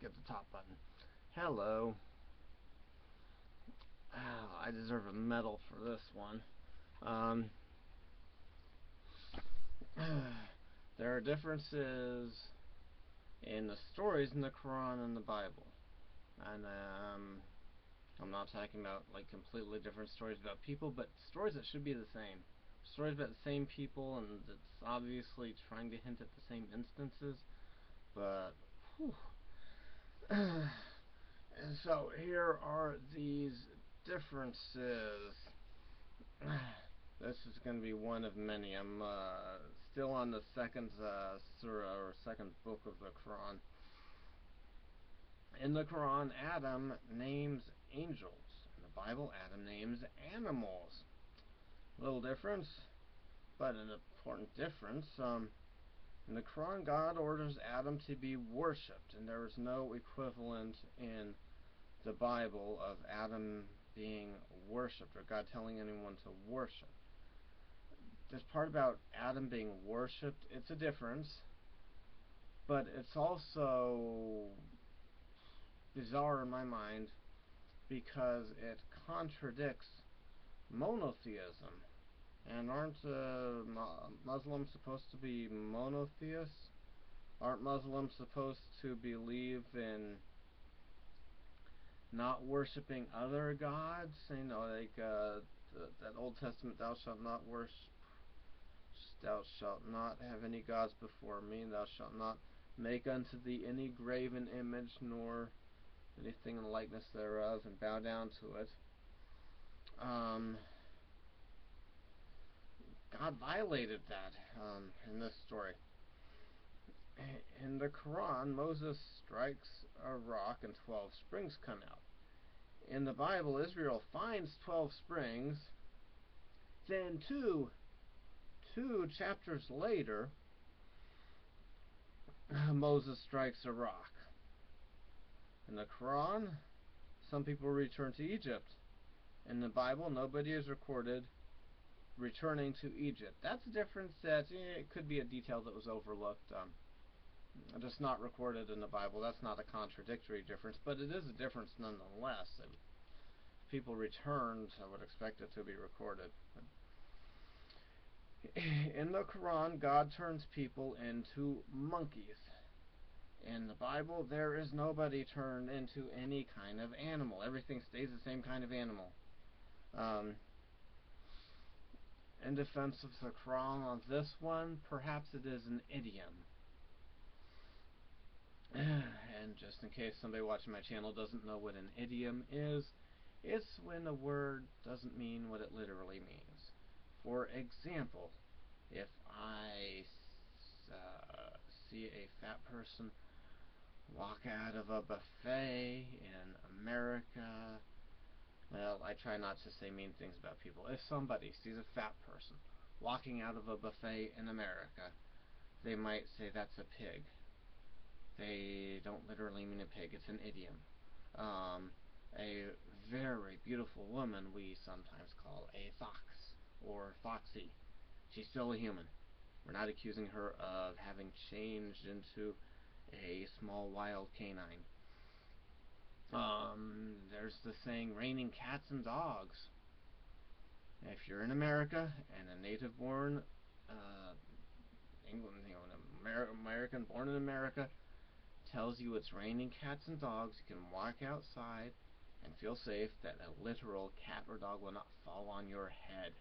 get the top button. Hello. Oh, I deserve a medal for this one. There are differences in the stories in the Quran and the Bible. And I'm not talking about like completely different stories about people, but stories that should be the same. Stories about the same people, and it's obviously trying to hint at the same instances, but whew. And so here are these differences. This is going to be one of many. I'm still on the second surah, or second book of the Quran. In the Quran, Adam names angels. In the Bible, Adam names animals. Little difference, but an important difference. In the Quran, God orders Adam to be worshipped, and there is no equivalent in the Bible of Adam being worshipped, or God telling anyone to worship. This part about Adam being worshipped, it's a difference, but it's also bizarre in my mind because it contradicts monotheism. And aren't Muslims supposed to be monotheists? Aren't Muslims supposed to believe in not worshipping other gods? You know, like that Old Testament, thou shalt not have any gods before me, thou shalt not make unto thee any graven image, nor anything in the likeness thereof, and bow down to it. God violated that in this story. In the Quran, Moses strikes a rock and 12 springs come out. In the Bible, Israel finds 12 springs. Then two chapters later, Moses strikes a rock. In the Quran, some people return to Egypt. In the Bible, nobody is recorded returning to Egypt. That's a difference that it could be a detail that was overlooked. Just not recorded in the Bible. That's not a contradictory difference, but it is a difference nonetheless. If people returned, I would expect it to be recorded. In the Quran, God turns people into monkeys. In the Bible, there is nobody turned into any kind of animal. Everything stays the same kind of animal. In defense of the Quran on this one, perhaps it is an idiom. And just in case somebody watching my channel doesn't know what an idiom is, it's when a word doesn't mean what it literally means. For example, if I see a fat person walk out of a buffet in America, well, I try not to say mean things about people. If somebody sees a fat person walking out of a buffet in America, they might say that's a pig. They don't literally mean a pig, it's an idiom. A very beautiful woman we sometimes call a fox, or foxy. She's still a human. We're not accusing her of having changed into a small wild canine. There's the saying, raining cats and dogs. If you're in America and a native-born England, an American born in America tells you it's raining cats and dogs, you can walk outside and feel safe that a literal cat or dog will not fall on your head.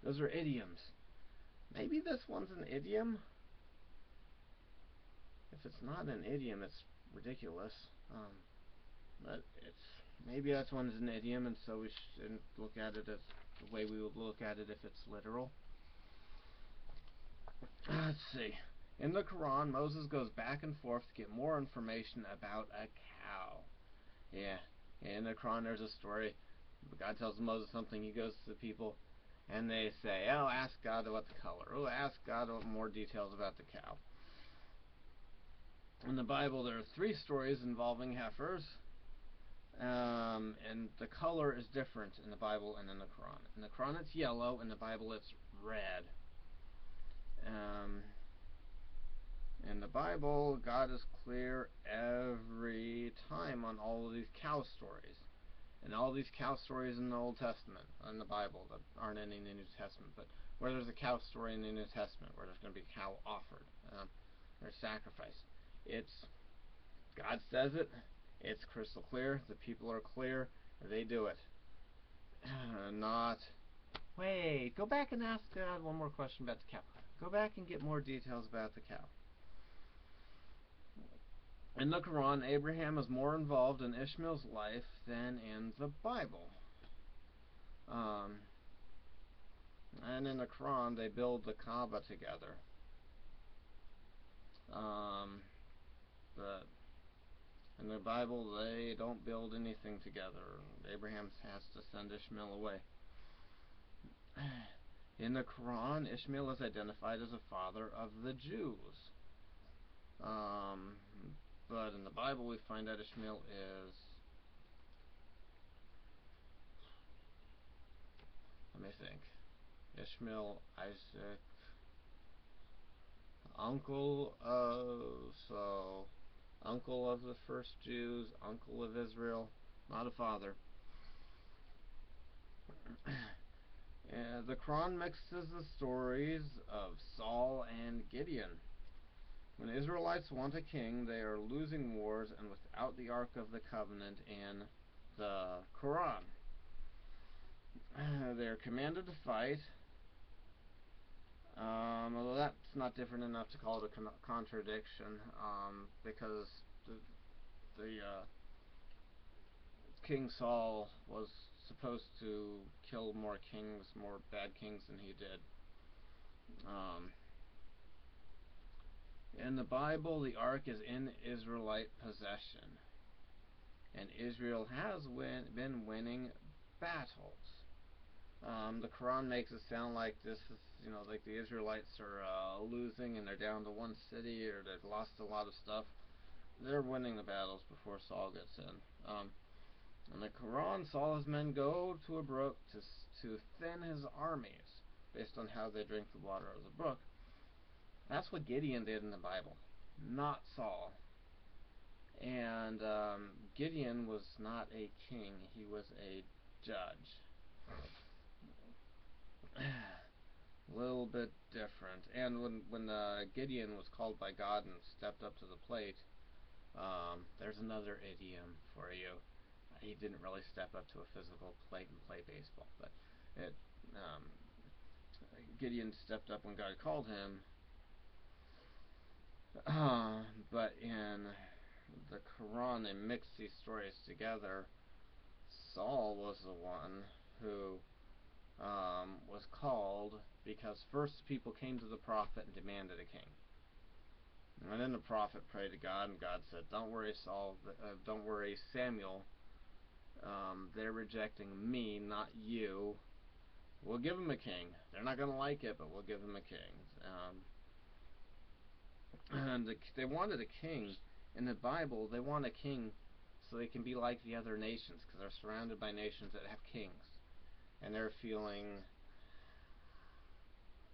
Those are idioms. Maybe this one's an idiom. If it's not an idiom, it's ridiculous. But maybe that one's an idiom, and so we shouldn't look at it as the way we would look at it if it's literal. Let's see. In the Quran, Moses goes back and forth to get more information about a cow. Yeah, in the Quran there's a story. God tells Moses something, he goes to the people, and they say, oh, ask God what the color. Oh, ask God more details about the cow. In the Bible, there are 3 stories involving heifers, and the color is different in the Bible and in the Quran. In the Quran it's yellow, in the Bible it's red. In the Bible, God is clear every time on all of these cow stories. And all these cow stories in the Old Testament, in the Bible, that aren't any in the New Testament, but where there's a cow story in the New Testament, where there's going to be a cow offered, or sacrificed. It's, God says it, it's crystal clear, the people are clear, they do it. Not, wait, go back and ask God one more question about the cow. Go back and get more details about the cow. In the Quran, Abraham is more involved in Ishmael's life than in the Bible. And in the Quran, they build the Kaaba together. But in the Bible, they don't build anything together. Abraham has to send Ishmael away. In the Quran, Ishmael is identified as a father of the Jews. But in the Bible, we find that Ishmael is, let me think, Ishmael, Isaac, uncle of the first Jews, uncle of Israel, not a father. The Quran mixes the stories of Saul and Gideon. When Israelites want a king, they are losing wars and without the Ark of the Covenant in the Quran. They are commanded to fight, although that's not different enough to call it a contradiction, because the King Saul was supposed to kill more bad kings than he did. In the Bible, the Ark is in Israelite possession, and Israel has been winning battles. The Quran makes it sound like this is, like the Israelites are losing and they're down to one city, or they've lost a lot of stuff. They're winning the battles before Saul gets in. In the Quran, Saul's men go to a brook to thin his armies based on how they drink the water of the brook. That's what Gideon did in the Bible, not Saul. And Gideon was not a king, he was a judge. A little bit different. And when Gideon was called by God and stepped up to the plate, there's another idiom for you. He didn't really step up to a physical plate and play baseball, but Gideon stepped up when God called him. But in the Quran, they mix these stories together. Saul was the one who was called because first the people came to the prophet and demanded a king. And then the prophet prayed to God, and God said, "Don't worry, Saul. Don't worry, Samuel. They're rejecting me, not you. We'll give them a king. They're not going to like it, but we'll give them a king." And they wanted a king. In the Bible, they want a king so they can be like the other nations, because they're surrounded by nations that have kings. And they're feeling,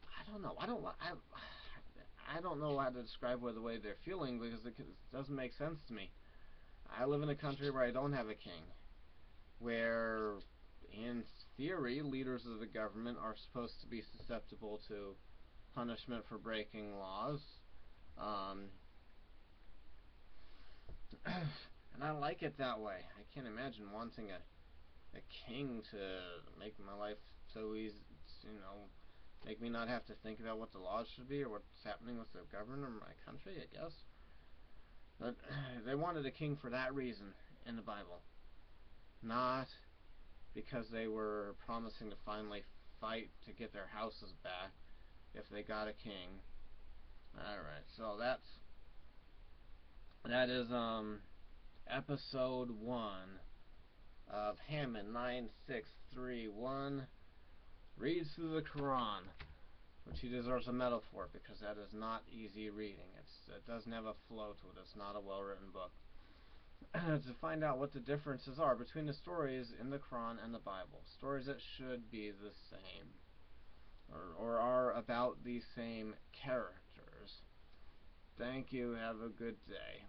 I don't know how to describe the way they're feeling, because it doesn't make sense to me. I live in a country where I don't have a king, where in theory leaders of the government are supposed to be susceptible to punishment for breaking laws. And I like it that way. I can't imagine wanting a king to make my life so easy, make me not have to think about what the laws should be or what's happening with the government of my country, I guess. But they wanted a king for that reason in the Bible, not because they were promising to finally fight to get their houses back if they got a king. Alright, so that is episode 1 of Hammond 9631 reads through the Quran, which he deserves a medal for, because that is not easy reading. It doesn't have a flow to it. It's not a well-written book. To find out what the differences are between the stories in the Quran and the Bible, stories that should be the same, or are about the same characters. Thank you. Have a good day.